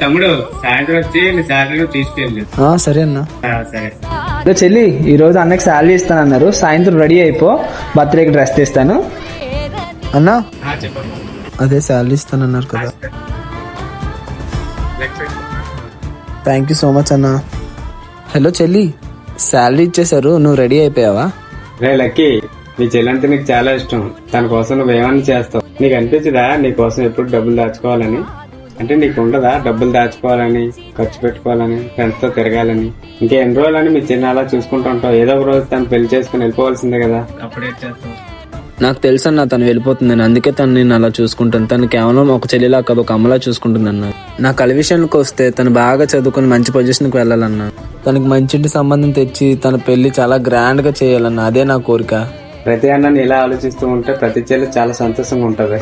తమ్ముడు సాయంత్రం వచ్చి నీ శాలరీ తీసుకెళ్ళి. సరే అన్న. సరే చెల్లి, ఈ రోజు అన్నకి శాలరీ ఇస్తానన్నారు, సాయంత్రం రెడీ అయిపో, బర్త్డేకి డ్రెస్ తీస్తాను. అన్నా చెప్పండి. అదే శాలరీ ఇస్తానన్నారు కదా. థ్యాంక్ యూ సో మచ్ అన్న. హలో చెల్లి, శాలరీ ఇచ్చేసారు, నువ్వు రెడీ అయిపోయావా? రే లక్కీ, నీ చెల్లంటే నీకు చాలా ఇష్టం. తన కోసం నువ్వు ఏమన్నా చేస్తావు. నీకు అనిపించదా నీ కోసం ఎప్పుడు డబ్బులు దాచుకోవాలని? అంటే నీకు ఉండదా డబ్బులు దాచుకోవాలని, ఖర్చు పెట్టుకోవాలని, ఫ్రెండ్స్ తో తిరగాలని? ఇంకెన్ని రోజులని మీ చిన్న అలా చూసుకుంటూ ఉంటావు. ఏదో ఒక రోజు తను పెళ్లి చేసుకుని వెళ్ళిపోవాల్సిందే కదా. అప్పుడే చేస్తావు. నాకు తెలుసు అన్న తను వెళ్ళిపోతుందని, అందుకే తను నేను అలా చూసుకుంటాను. తను కేవలం ఒక చెల్లిలా కాదు, ఒక అమ్మలా చూసుకుంటుందన్న. నా కళ విషయానికి వస్తే తను బాగా చదువుకుని మంచి పొజిషన్కి వెళ్ళాలన్నా, తనకి మంచి సంబంధం తెచ్చి తన పెళ్లి చాలా గ్రాండ్ గా చేయాలన్నా, అదే నా కోరిక. ప్రతి అన్నని ఇలా ఆలోచిస్తూ ఉంటే ప్రతి చెల్లి చాలా సంతోషంగా ఉంటది.